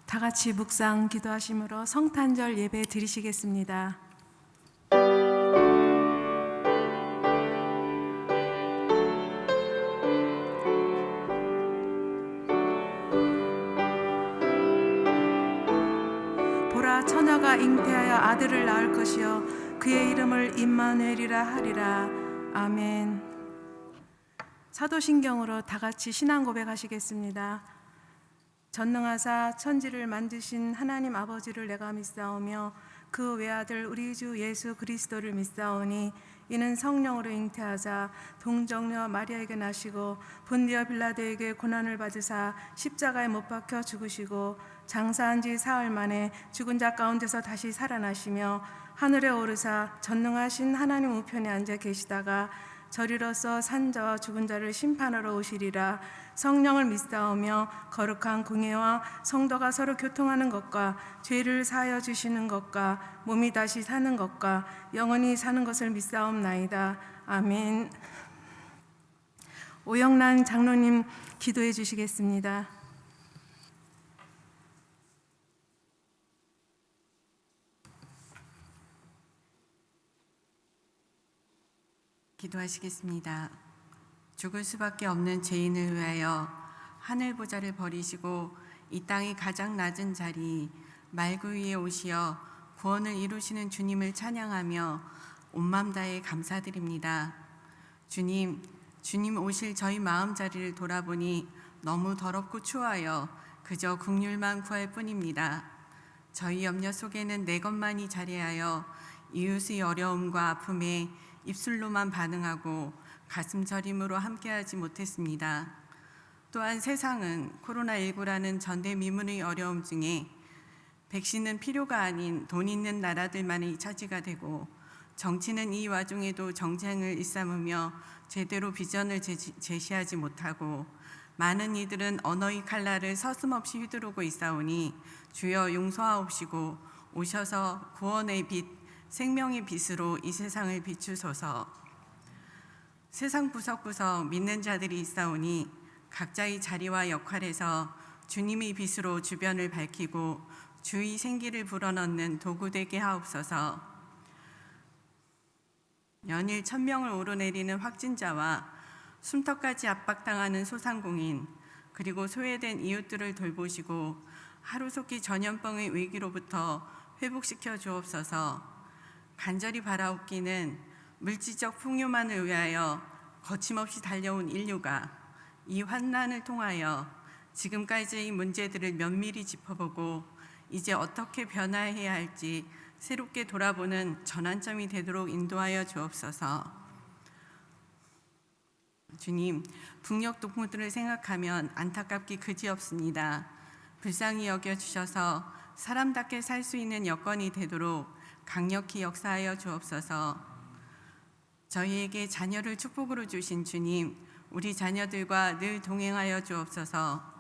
다 같이 묵상 기도하심으로 성탄절 예배 드리시겠습니다. 보라, 처녀가 잉태하여 아들을 낳을 것이요 그의 이름을 임마누엘이라 하리라. 아멘. 사도신경으로 다 같이 신앙 고백하시겠습니다. 전능하사 천지를 만드신 하나님 아버지를 내가 믿사오며 그 외아들 우리 주 예수 그리스도를 믿사오니 이는 성령으로 잉태하사 동정녀 마리아에게 나시고 본디어 빌라도에게 고난을 받으사 십자가에 못 박혀 죽으시고 장사한 지 사흘 만에 죽은 자 가운데서 다시 살아나시며 하늘에 오르사 전능하신 하나님 우편에 앉아 계시다가 저리로서 산자와 죽은 자를 심판하러 오시리라. 성령을 믿사오며 거룩한 공예와 성도가 서로 교통하는 것과 죄를 사하여 주시는 것과 몸이 다시 사는 것과 영원히 사는 것을 믿사옵나이다. 아멘. 오영란 장로님 기도해 주시겠습니다. 기도하시겠습니다. 죽을 수밖에 없는 죄인을 위하여 하늘 보좌를 버리시고 이 땅의 가장 낮은 자리 말구 위에 오시어 구원을 이루시는 주님을 찬양하며 온 마음 다해 감사드립니다. 주님 오실 저희 마음자리를 돌아보니 너무 더럽고 추하여 그저 긍휼만 구할 뿐입니다. 저희 염려 속에는 내 것만이 자리하여 이웃의 어려움과 아픔에 입술로만 반응하고 가슴 저림으로 함께하지 못했습니다. 또한 세상은 코로나19라는 전대미문의 어려움 중에 백신은 필요가 아닌 돈 있는 나라들만의 차지가 되고 정치는 이 와중에도 정쟁을 일삼으며 제대로 비전을 제시하지 못하고 많은 이들은 언어의 칼날을 서슴없이 휘두르고 있사오니 주여 용서하옵시고 오셔서 구원의 빛 생명의 빛으로 이 세상을 비추소서. 세상 구석구석 믿는 자들이 있사오니 각자의 자리와 역할에서 주님의 빛으로 주변을 밝히고 주의 생기를 불어넣는 도구 되게 하옵소서. 연일 1000명을 오르내리는 확진자와 숨턱까지 압박당하는 소상공인 그리고 소외된 이웃들을 돌보시고 하루속히 전염병의 위기로부터 회복시켜 주옵소서. 간절히 바라옵기는 물질적 풍요만을 위하여 거침없이 달려온 인류가 이 환난을 통하여 지금까지의 문제들을 면밀히 짚어보고 이제 어떻게 변화해야 할지 새롭게 돌아보는 전환점이 되도록 인도하여 주옵소서. 주님, 북녘 동무들을 생각하면 안타깝기 그지없습니다. 불쌍히 여겨주셔서 사람답게 살 수 있는 여건이 되도록 강력히 역사하여 주옵소서. 저희에게 자녀를 축복으로 주신 주님, 우리 자녀들과 늘 동행하여 주옵소서.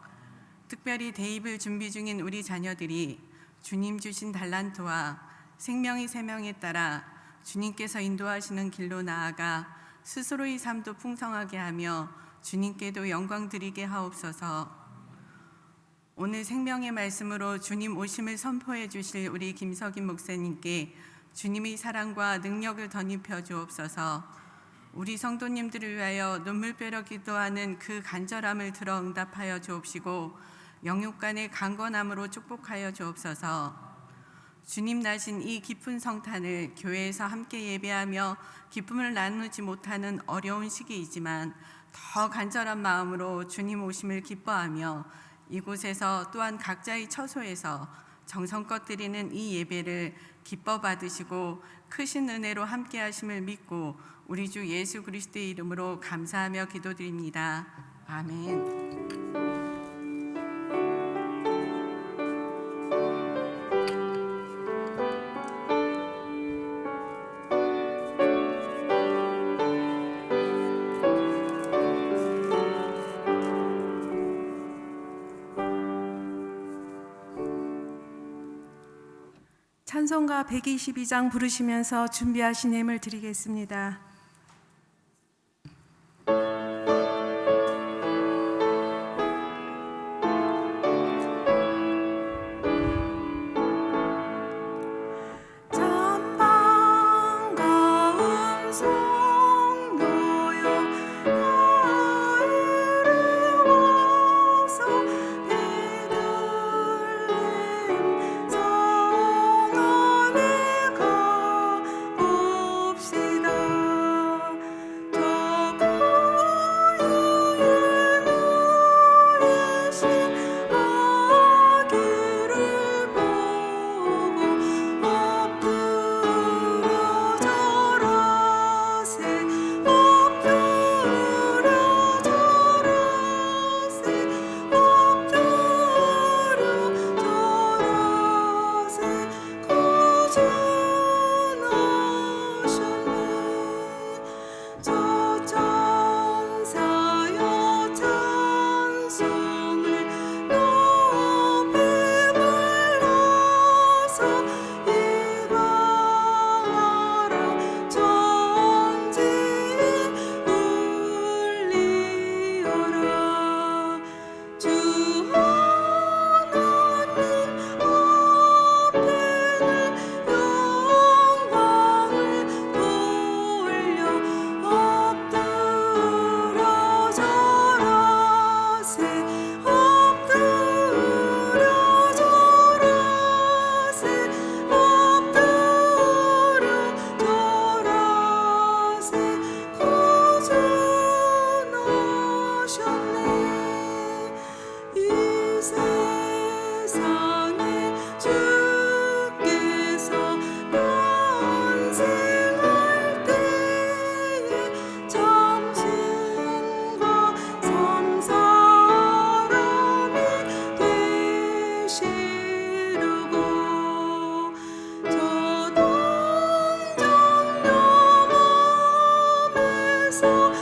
특별히 대입을 준비 중인 우리 자녀들이 주님 주신 달란트와 생명의 세명에 따라 주님께서 인도하시는 길로 나아가 스스로의 삶도 풍성하게 하며 주님께도 영광 드리게 하옵소서. 오늘 생명의 말씀으로 주님 오심을 선포해 주실 우리 김석인 목사님께 주님의 사랑과 능력을 덧입혀 주옵소서. 우리 성도님들을 위하여 눈물빼려 기도하는 그 간절함을 들어 응답하여 주옵시고 영육간의 강건함으로 축복하여 주옵소서. 주님 나신 이 깊은 성탄을 교회에서 함께 예배하며 기쁨을 나누지 못하는 어려운 시기이지만 더 간절한 마음으로 주님 오심을 기뻐하며 이곳에서 또한 각자의 처소에서 정성껏 드리는 이 예배를 기뻐 받으시고 크신 은혜로 함께 하심을 믿고 우리 주 예수 그리스도의 이름으로 감사하며 기도드립니다. 아멘. 찬송가 122장 부르시면서 준비하신 예물 드리겠습니다. 구주 나셨네. 이 세상에 주께서 탄생할 때에 정신과 섬사람이 되시려고 저 동정 영험에서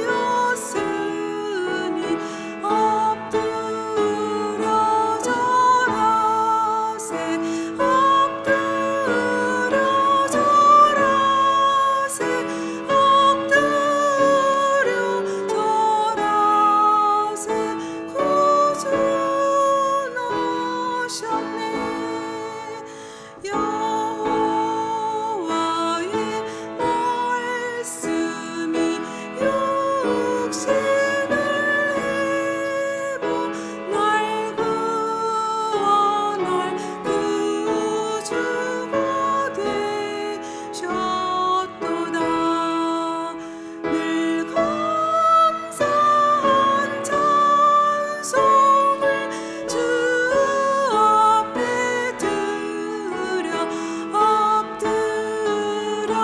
나시었으니 엎드려 절하세. 엎드려 절하세. 엎드려 절하세. 구주 나셨네. 여호와의 말씀이 육신을 입어 날 구원할 구주가 되셨도다. 늘 감사한 찬송을 주 앞에 드려 엎드려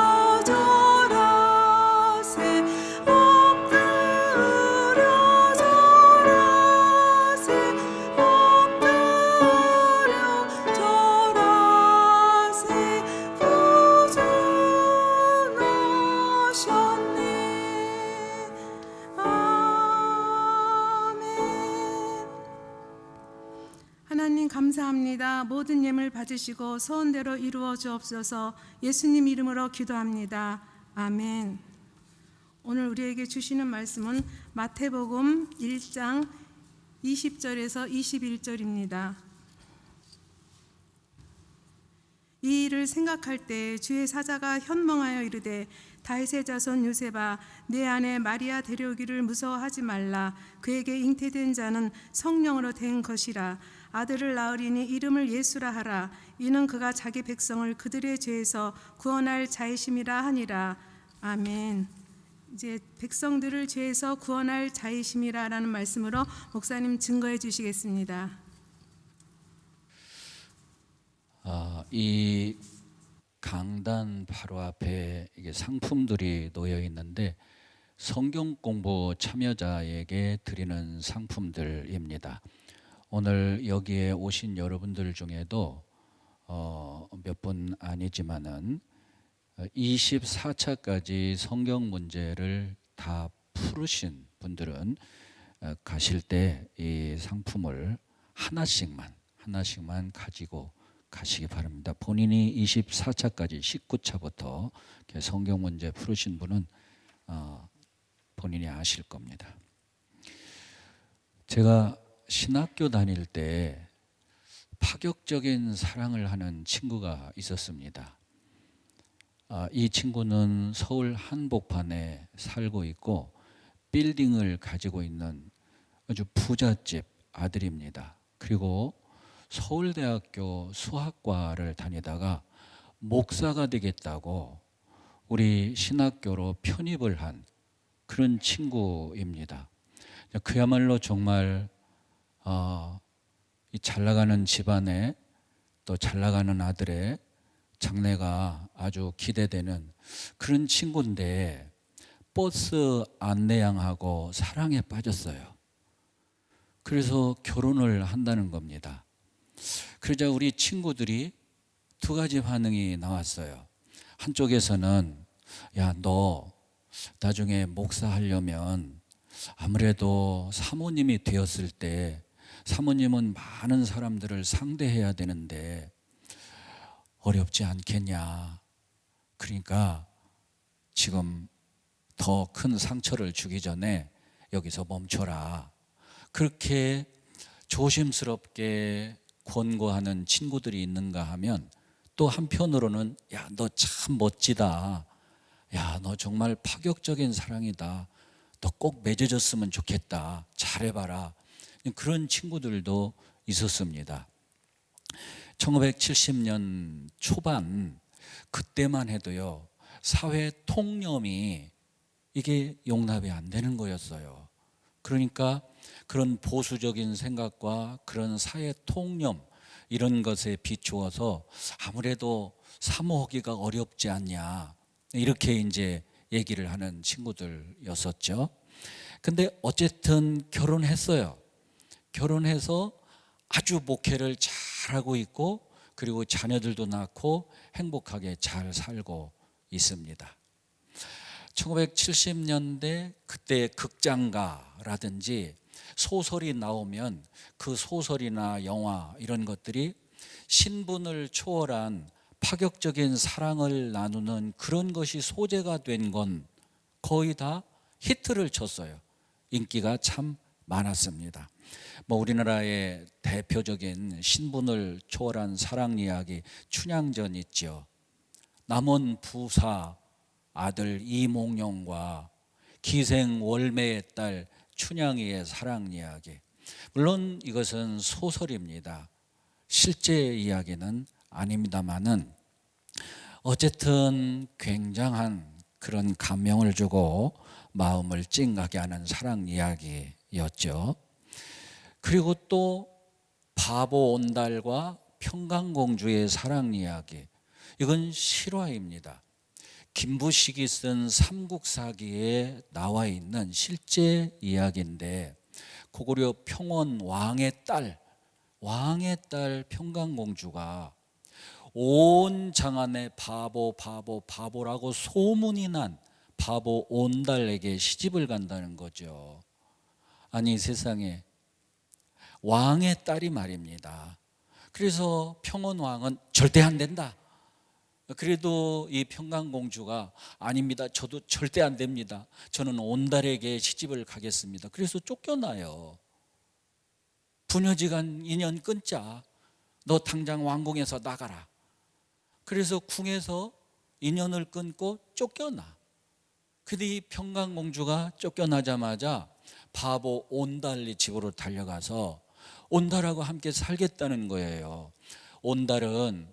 절하세. 엎드려 절하세. 엎드려 절하세. 구주 나셨네. 아멘. 하나님 감사합니다. 모든 예물 받으시고 소원대로 이루어 주옵소서. 예수님 이름으로 기도합니다. 아멘. 오늘 우리에게 주시는 말씀은 마태복음 1장 20절에서 21절입니다. 이 일을 생각할 때 주의 사자가 현몽하여 이르되 다윗의 자손 요셉아 내 아내 마리아 데려오기를 무서워하지 말라. 그에게 잉태된 자는 성령으로 된 것이라. 아들을 낳으리니 이름을 예수라 하라. 이는 그가 자기 백성을 그들의 죄에서 구원할 자이심이라 하니라. 아멘. 이제 백성들을 죄에서 구원할 자이심이라라는 말씀으로 목사님 증거해 주시겠습니다. 이 강단 바로 앞에 이게 상품들이 놓여 있는데 성경 공부 참여자에게 드리는 상품들입니다. 오늘 여기에 오신 여러분들 중에도 몇 분 아니지만은 24차까지 성경 문제를 다 풀으신 분들은 가실 때 이 상품을 하나씩만 가지고 가시기 바랍니다. 본인이 24차까지 19차부터 성경 문제 풀으신 분은 본인이 아실 겁니다. 제가 신학교 다닐 때 파격적인 사랑을 하는 친구가 있었습니다. 이 친구는 서울 한복판에 살고 있고 빌딩을 가지고 있는 아주 부잣집 아들입니다. 그리고 서울대학교 수학과를 다니다가 목사가 되겠다고 우리 신학교로 편입을 한 그런 친구입니다. 그야말로 정말 이 잘나가는 집안에 또 잘나가는 아들의 장래가 아주 기대되는 그런 친구인데 버스 안내양하고 사랑에 빠졌어요. 그래서 결혼을 한다는 겁니다. 그러자 우리 친구들이 두 가지 반응이 나왔어요. 한쪽에서는 야, 너 나중에 목사하려면 아무래도 사모님이 되었을 때 사모님은 많은 사람들을 상대해야 되는데 어렵지 않겠냐. 그러니까 지금 더 큰 상처를 주기 전에 여기서 멈춰라. 그렇게 조심스럽게 권고하는 친구들이 있는가 하면 또 한편으로는 야, 너 참 멋지다. 야, 너 정말 파격적인 사랑이다. 너 꼭 맺어졌으면 좋겠다. 잘해봐라. 그런 친구들도 있었습니다. 1970년 초반 그때만 해도요, 사회 통념이 이게 용납이 안 되는 거였어요. 그러니까 그런 보수적인 생각과 그런 사회 통념 이런 것에 비추어서 아무래도 사모하기가 어렵지 않냐 이렇게 이제 얘기를 하는 친구들이었었죠. 근데 어쨌든 결혼했어요. 결혼해서 아주 목회를 잘하고 있고 그리고 자녀들도 낳고 행복하게 잘 살고 있습니다. 1970년대 그때 극장가라든지 소설이 나오면 그 소설이나 영화 이런 것들이 신분을 초월한 파격적인 사랑을 나누는 그런 것이 소재가 된 건 거의 다 히트를 쳤어요. 인기가 참 많았습니다. 우리나라의 대표적인 신분을 초월한 사랑 이야기 춘향전 있죠. 남원 부사 아들 이몽룡과 기생 월매의 딸 춘향이의 사랑 이야기. 물론 이것은 소설입니다. 실제 이야기는 아닙니다만은 어쨌든 굉장한 그런 감명을 주고 마음을 찡하게 하는 사랑 이야기였죠. 그리고 또 바보 온달과 평강공주의 사랑 이야기. 이건 실화입니다. 김부식이 쓴 삼국사기에 나와 있는 실제 이야기인데 고구려 평원 왕의 딸 평강공주가 온 장안에 바보라고 소문이 난 바보 온달에게 시집을 간다는 거죠. 아니 세상에 왕의 딸이 말입니다. 그래서 평원 왕은 절대 안 된다. 그래도 이 평강공주가 아닙니다. 저도 절대 안 됩니다. 저는 온달에게 시집을 가겠습니다. 그래서 쫓겨나요. 부녀지간 인연 끊자. 너 당장 왕궁에서 나가라. 그래서 궁에서 인연을 끊고 쫓겨나. 근데 이 평강공주가 쫓겨나자마자 바보 온달이 집으로 달려가서 온달하고 함께 살겠다는 거예요. 온달은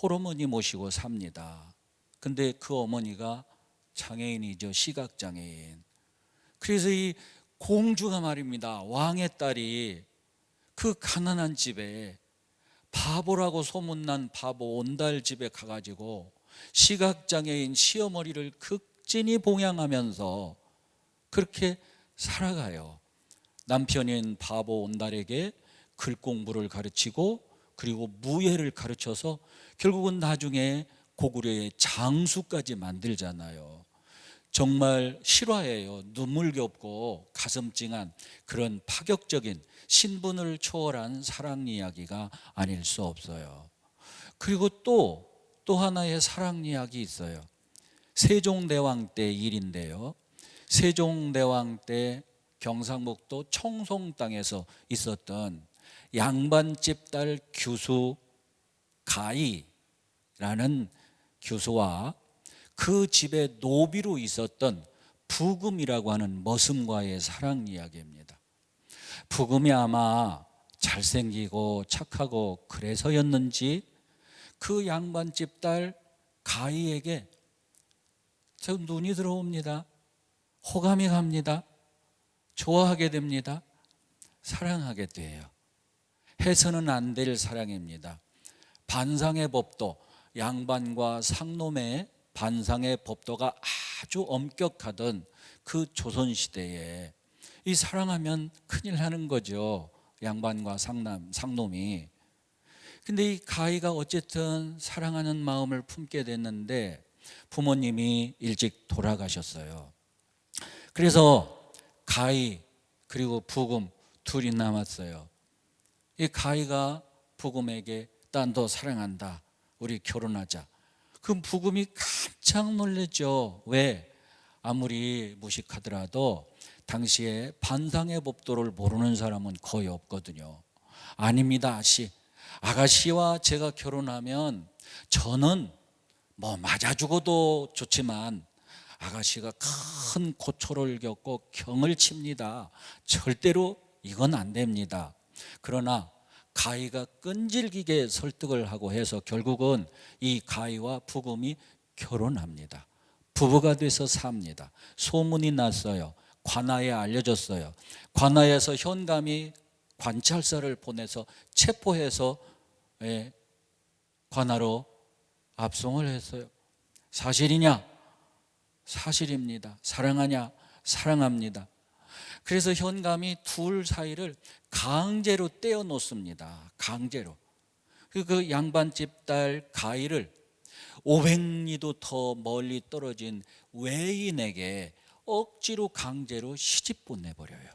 홀어머니 모시고 삽니다. 근데 그 어머니가 장애인이죠. 시각장애인. 그래서 이 공주가 말입니다. 왕의 딸이 그 가난한 집에 바보라고 소문난 바보 온달 집에 가가지고 시각장애인 시어머니를 극진히 봉양하면서 그렇게 살아가요. 남편인 바보 온달에게 글 공부를 가르치고 그리고 무예를 가르쳐서 결국은 나중에 고구려의 장수까지 만들잖아요. 정말 실화예요. 눈물겹고 가슴 찡한 그런 파격적인 신분을 초월한 사랑 이야기가 아닐 수 없어요. 그리고 또 하나의 사랑 이야기 있어요. 세종대왕 때 일인데요. 세종대왕 때 경상북도 청송 땅에서 있었던 양반집 딸 규수 가희라는 규수와 그 집에 노비로 있었던 부금이라고 하는 머슴과의 사랑 이야기입니다. 부금이 아마 잘생기고 착하고 그래서였는지 그 양반집 딸 가희에게 저 눈이 들어옵니다. 호감이 갑니다. 좋아하게 됩니다. 사랑하게 돼요. 해서는 안 될 사랑입니다. 반상의 법도, 양반과 상놈의 반상의 법도가 아주 엄격하던 그 조선시대에 이 사랑하면 큰일 나는 거죠. 양반과 상놈이. 근데 이 가희가 어쨌든 사랑하는 마음을 품게 됐는데 부모님이 일찍 돌아가셨어요. 그래서 가희 그리고 부금 둘이 남았어요. 이 가희가 부금에게 난 너 사랑한다. 우리 결혼하자. 그럼 부금이 깜짝 놀랐죠. 왜? 아무리 무식하더라도 당시에 반상의 법도를 모르는 사람은 거의 없거든요. 아닙니다, 아가씨와 제가 결혼하면 저는 맞아 죽어도 좋지만 아가씨가 큰 고초를 겪고 경을 칩니다. 절대로 이건 안 됩니다. 그러나 가희가 끈질기게 설득을 하고 해서 결국은 이 가희와 부금이 결혼합니다. 부부가 돼서 삽니다. 소문이 났어요. 관아에 알려졌어요. 관아에서 현감이 관찰사를 보내서 체포해서 관아로 압송을 했어요. 사실이냐? 사실입니다. 사랑하냐? 사랑합니다. 그래서 현감이 둘 사이를 강제로 떼어놓습니다. 강제로. 그 양반집 딸 가희를 500리도 더 멀리 떨어진 외인에게 억지로 강제로 시집 보내버려요.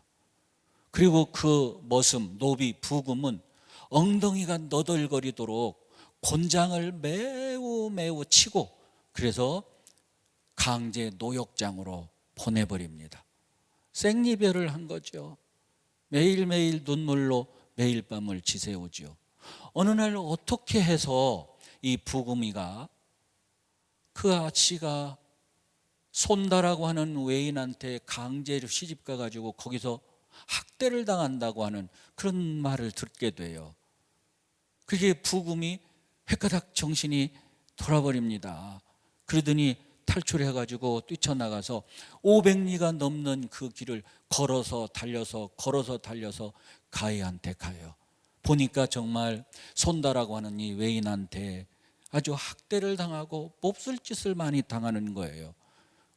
그리고 그 머슴 노비 부금은 엉덩이가 너덜거리도록 곤장을 매우 치고 그래서 강제 노역장으로 보내버립니다. 생이별을 한 거죠. 매일매일 눈물로 매일 밤을 지새우죠. 어느 날 어떻게 해서 이 부금이가 그 아치가 손다라고 하는 외인한테 강제로 시집가 가지고 거기서 학대를 당한다고 하는 그런 말을 듣게 돼요. 그게 부금이 헷가닥 정신이 돌아버립니다. 그러더니 탈출해 가지고 뛰쳐나가서 500리가 넘는 그 길을 걸어서 달려서 가희한테 가요. 보니까 정말 손다라고 하는 이 외인한테 아주 학대를 당하고 몹쓸 짓을 많이 당하는 거예요.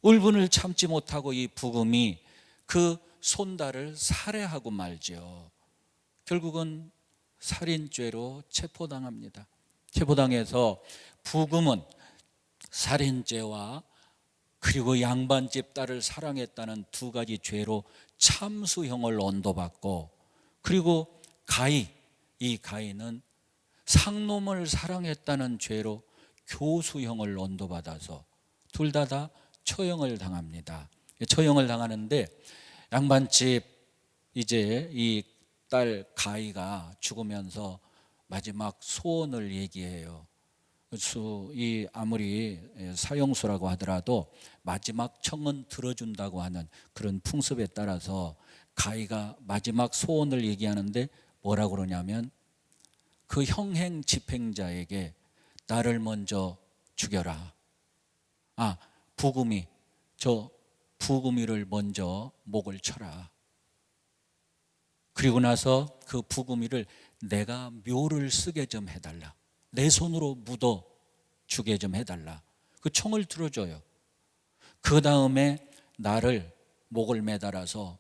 울분을 참지 못하고 이 부금이 그 손다를 살해하고 말죠. 결국은 살인죄로 체포당합니다. 체포당해서 부금은 살인죄와 그리고 양반집 딸을 사랑했다는 두 가지 죄로 참수형을 언도받고, 그리고 이 가희는 상놈을 사랑했다는 죄로 교수형을 언도받아서 둘 다 처형을 당합니다. 처형을 당하는데 양반집 이제 이 딸 가희가 죽으면서 마지막 소원을 얘기해요. 이 아무리 사형수라고 하더라도 마지막 청은 들어준다고 하는 그런 풍습에 따라서 가희가 마지막 소원을 얘기하는데 뭐라고 그러냐면 그 형행 집행자에게 나를 먼저 죽여라. 부금이를 먼저 목을 쳐라. 그리고 나서 그 부금이를 내가 묘를 쓰게 좀 해달라. 내 손으로 묻어 주게 좀 해달라. 그 총을 들어줘요. 그 다음에 나를 목을 매달아서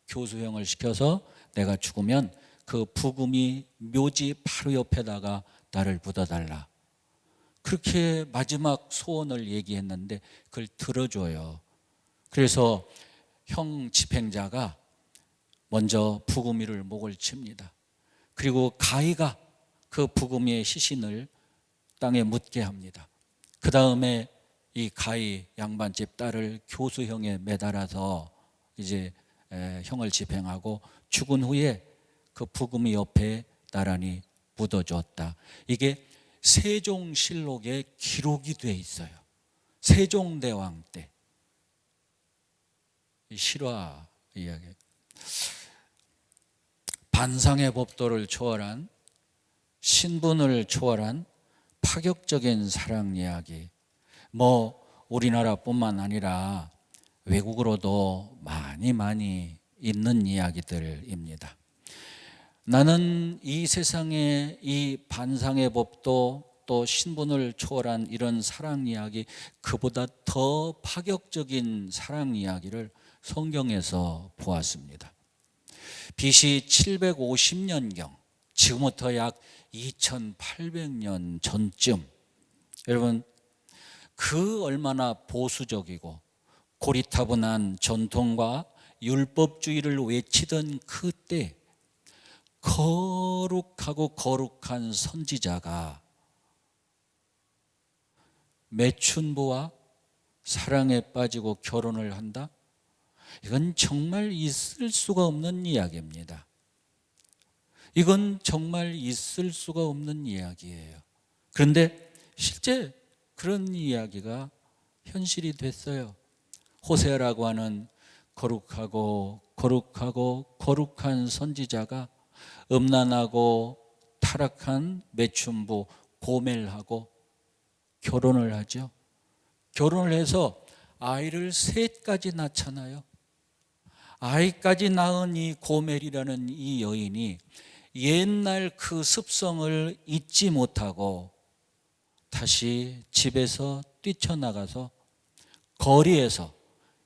교수형을 시켜서 내가 죽으면 그 부금이 묘지 바로 옆에다가 나를 묻어달라. 그렇게 마지막 소원을 얘기했는데 그걸 들어줘요. 그래서 형 집행자가 먼저 부금이를 목을 칩니다. 그리고 가희가 그 부금이의 시신을 땅에 묻게 합니다. 그 다음에 이 가희 양반집 딸을 교수형에 매달아서 이제 형을 집행하고 죽은 후에 그 부금이 옆에 나란히 묻어줬다. 이게 세종실록에 기록이 돼 있어요. 세종대왕 때 실화 이야기. 반상의 법도를 초월한, 신분을 초월한 파격적인 사랑 이야기. 우리나라뿐만 아니라 외국으로도 많이 있는 이야기들입니다. 나는 이 세상에 이 반상의 법도 또 신분을 초월한 이런 사랑 이야기, 그보다 더 파격적인 사랑 이야기를 성경에서 보았습니다. BC 750년경, 지금부터 약 2800년 전쯤, 여러분 그 얼마나 보수적이고 고리타분한 전통과 율법주의를 외치던 그때 거룩하고 거룩한 선지자가 매춘부와 사랑에 빠지고 결혼을 한다? 이건 정말 있을 수가 없는 이야기입니다. 이건 정말 있을 수가 없는 이야기예요. 그런데 실제 그런 이야기가 현실이 됐어요. 호세아라고 하는 거룩한 선지자가 음란하고 타락한 매춘부 고멜하고 결혼을 하죠. 결혼을 해서 아이를 셋까지 낳잖아요. 아이까지 낳은 이 고멜이라는 이 여인이 옛날 그 습성을 잊지 못하고 다시 집에서 뛰쳐나가서 거리에서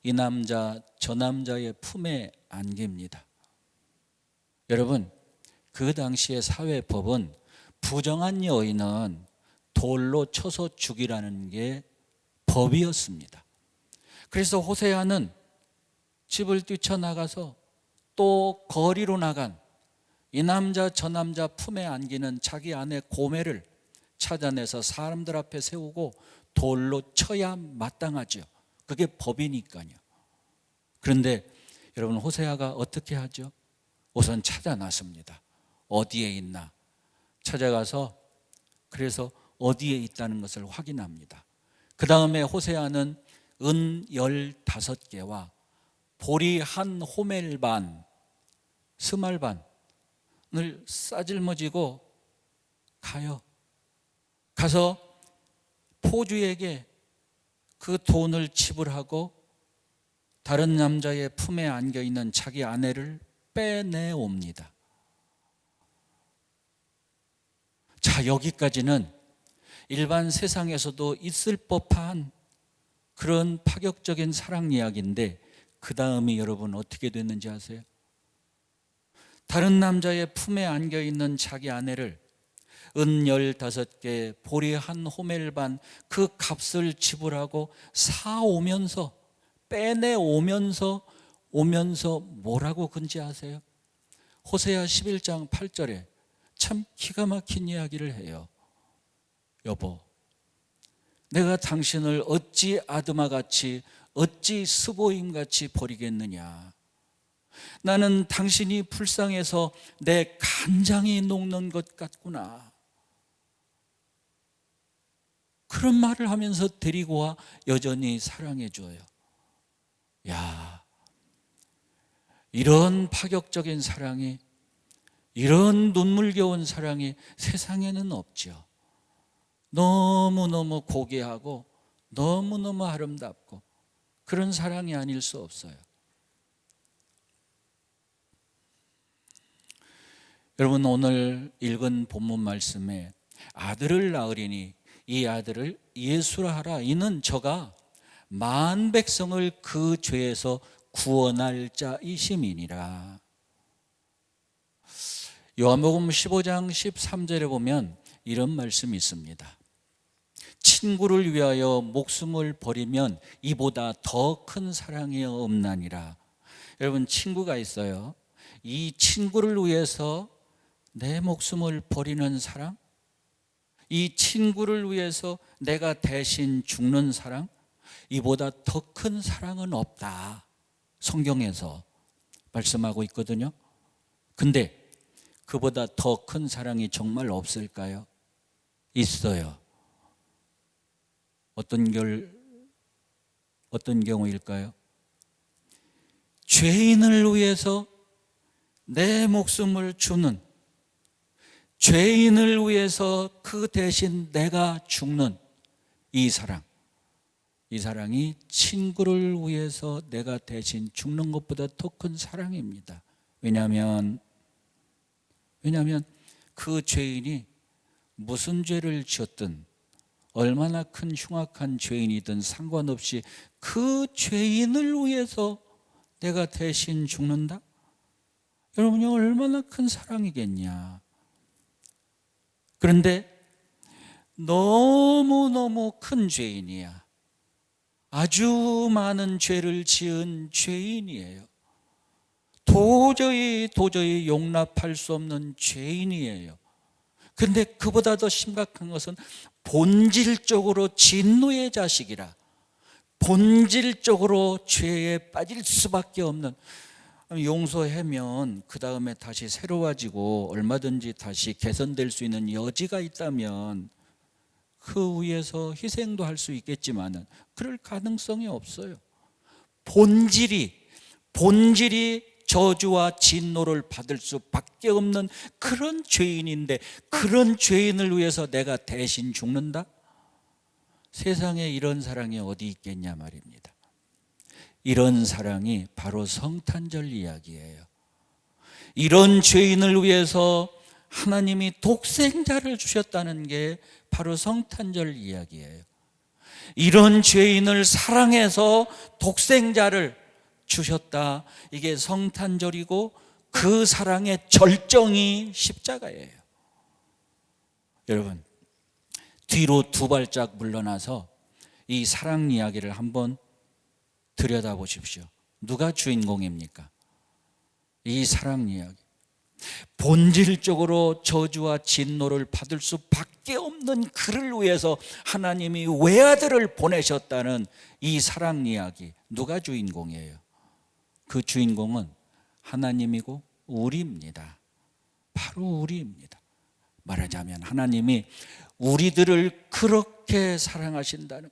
이 남자 저 남자의 품에 안깁니다. 여러분, 그 당시의 사회법은 부정한 여인은 돌로 쳐서 죽이라는 게 법이었습니다. 그래서 호세아는 집을 뛰쳐나가서 또 거리로 나간 이 남자 저 남자 품에 안기는 자기 아내 고멜을 찾아내서 사람들 앞에 세우고 돌로 쳐야 마땅하죠. 그게 법이니까요. 그런데 여러분, 호세아가 어떻게 하죠? 우선 찾아 나섭니다. 어디에 있나 찾아가서 그래서 어디에 있다는 것을 확인합니다. 그 다음에 호세아는 은 15개와 보리 한 호멜 반, 스말 반을 싸질머지고 가요. 가서 포주에게 그 돈을 지불하고 다른 남자의 품에 안겨있는 자기 아내를 빼내옵니다. 자, 여기까지는 일반 세상에서도 있을 법한 그런 파격적인 사랑 이야기인데, 그 다음이 여러분 어떻게 됐는지 아세요? 다른 남자의 품에 안겨있는 자기 아내를 은 15개, 보리 한 호멜 반 그 값을 지불하고 사오면서 빼내오면서 뭐라고 건지 아세요? 호세아 11장 8절에 참 기가 막힌 이야기를 해요. 여보, 내가 당신을 어찌 아드마같이 어찌 스보임같이 버리겠느냐. 나는 당신이 불쌍해서 내 간장이 녹는 것 같구나. 그런 말을 하면서 데리고 와 여전히 사랑해 줘요. 야, 이런 파격적인 사랑이, 이런 눈물겨운 사랑이 세상에는 없죠. 너무너무 고귀하고 너무너무 아름답고 그런 사랑이 아닐 수 없어요. 여러분, 오늘 읽은 본문 말씀에 아들을 낳으리니 이 아들을 예수라 하라. 이는 저가 만 백성을 그 죄에서 구원할 자이심이니라. 요한복음 15장 13절에 보면 이런 말씀이 있습니다. 친구를 위하여 목숨을 버리면 이보다 더 큰 사랑이 없나니라. 여러분, 친구가 있어요. 이 친구를 위해서 내 목숨을 버리는 사랑, 이 친구를 위해서 내가 대신 죽는 사랑, 이보다 더 큰 사랑은 없다. 성경에서 말씀하고 있거든요. 근데 그보다 더 큰 사랑이 정말 없을까요? 있어요. 어떤 경우일까요? 죄인을 위해서 내 목숨을 주는, 죄인을 위해서 그 대신 내가 죽는 이 사랑, 이 사랑이 친구를 위해서 내가 대신 죽는 것보다 더 큰 사랑입니다. 왜냐하면 그 죄인이 무슨 죄를 지었든, 얼마나 큰 흉악한 죄인이든 상관없이 그 죄인을 위해서 내가 대신 죽는다? 여러분이 얼마나 큰 사랑이겠냐. 그런데 너무너무 큰 죄인이야. 아주 많은 죄를 지은 죄인이에요. 도저히 용납할 수 없는 죄인이에요. 근데 그보다 더 심각한 것은 본질적으로 진노의 자식이라, 본질적으로 죄에 빠질 수밖에 없는, 용서하면 그 다음에 다시 새로워지고 얼마든지 다시 개선될 수 있는 여지가 있다면 그 위에서 희생도 할 수 있겠지만 그럴 가능성이 없어요. 본질이 저주와 진노를 받을 수밖에 없는 그런 죄인인데, 그런 죄인을 위해서 내가 대신 죽는다? 세상에 이런 사랑이 어디 있겠냐 말입니다. 이런 사랑이 바로 성탄절 이야기예요. 이런 죄인을 위해서 하나님이 독생자를 주셨다는 게 바로 성탄절 이야기예요. 이런 죄인을 사랑해서 독생자를 주셨다. 이게 성탄절이고 그 사랑의 절정이 십자가예요. 여러분, 뒤로 두 발짝 물러나서 이 사랑 이야기를 한번 들여다보십시오. 누가 주인공입니까? 이 사랑 이야기. 본질적으로 저주와 진노를 받을 수밖에 없는 그를 위해서 하나님이 외아들을 보내셨다는 이 사랑 이야기. 누가 주인공이에요? 그 주인공은 하나님이고 우리입니다. 바로 우리입니다. 말하자면 하나님이 우리들을 그렇게 사랑하신다는,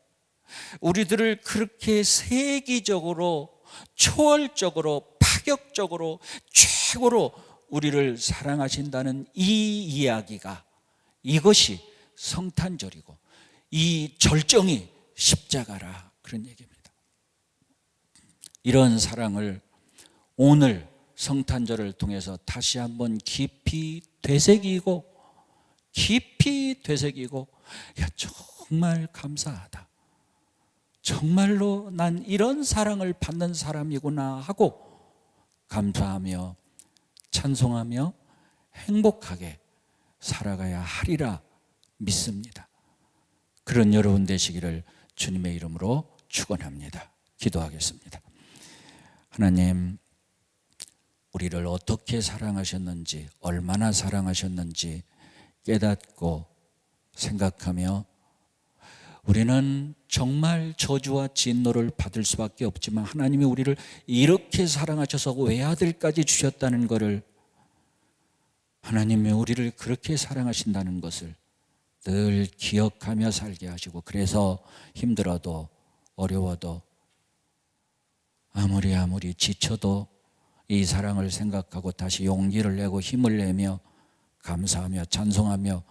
우리들을 그렇게 세기적으로, 초월적으로, 파격적으로, 최고로 우리를 사랑하신다는 이 이야기가, 이것이 성탄절이고 이 절정이 십자가라, 그런 얘기입니다. 이런 사랑을 오늘 성탄절을 통해서 다시 한번 깊이 되새기고 야, 정말 감사하다, 정말로 난 이런 사랑을 받는 사람이구나 하고 감사하며 찬송하며 행복하게 살아가야 하리라 믿습니다. 그런 여러분 되시기를 주님의 이름으로 축원합니다. 기도하겠습니다. 하나님, 우리를 어떻게 사랑하셨는지, 얼마나 사랑하셨는지 깨닫고 생각하며 우리는 정말 저주와 진노를 받을 수밖에 없지만 하나님이 우리를 이렇게 사랑하셔서 외아들까지 주셨다는 것을, 하나님이 우리를 그렇게 사랑하신다는 것을 늘 기억하며 살게 하시고, 그래서 힘들어도 어려워도 아무리 지쳐도 이 사랑을 생각하고 다시 용기를 내고 힘을 내며 감사하며 찬송하며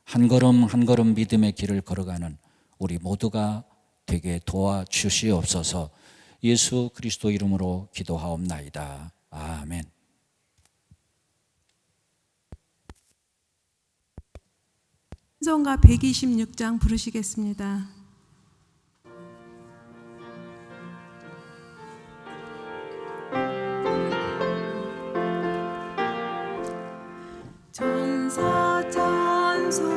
한 걸음 한 걸음 믿음의 길을 걸어가는 우리 모두가 되게 도와주시옵소서. 예수 그리스도 이름으로 기도하옵나이다. 아멘. 찬송가 126장 부르시겠습니다. 전사 찬송하기를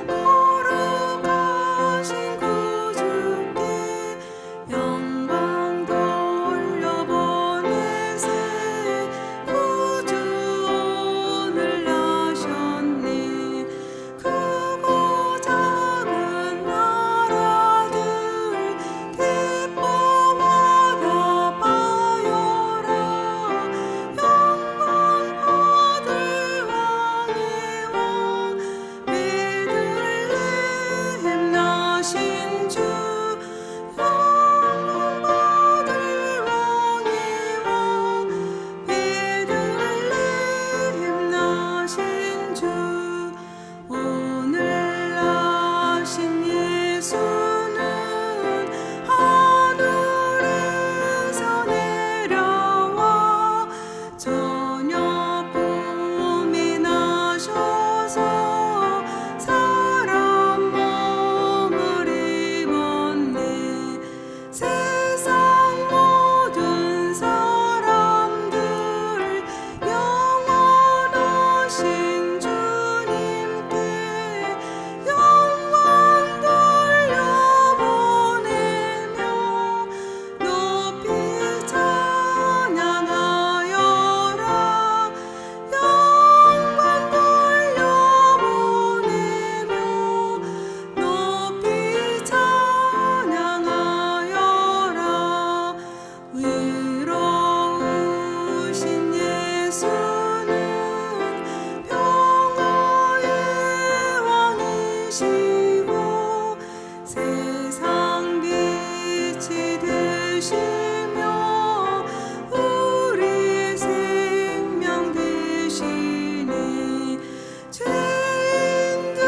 거룩하신 구주께 영광 돌려보내세. 구주 오늘 나셨네. 크고 작은 나라들 기뻐하다 바요라. 베들레헴 나신 주, 영광 받을 왕의 왕. 베들레헴 나신 주, 오늘 나신 예수는 하늘에서 내려와 저녁 봄에 나셔서 사람 몸을 입었네. 세상 모든 사람들 영원하신 주님께 영광 돌려보내며 높이 찬양하여라. 영광 돌려보내며 높이 찬양하여라. 의로우신 예수는 평화의 왕이시고 세상 빛이 되시며 우리 생명 되시니. 죄인들을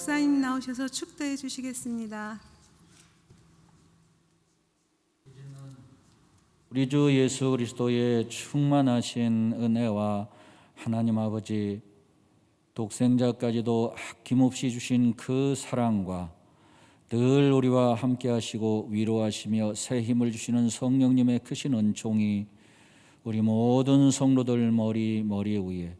목사님 나오셔서 축도해 주시겠습니다. 우리 주 예수 그리스도의 충만하신 은혜와 하나님 아버지 독생자까지도 아낌없이 주신 그 사랑과 늘 우리와 함께 하시고 위로하시며 새 힘을 주시는 성령님의 크신 은총이 우리 모든 성도들 머리 위에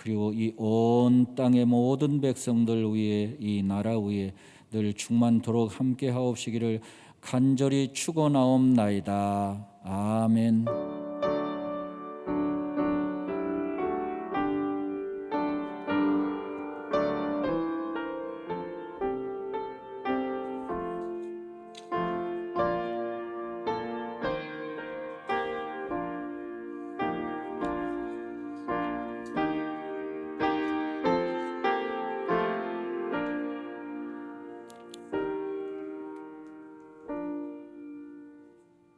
그리고 이 온 땅의 모든 백성들 위에 이 나라 위에 늘 충만토록 함께 하옵시기를 간절히 축원하옵나이다. 아멘.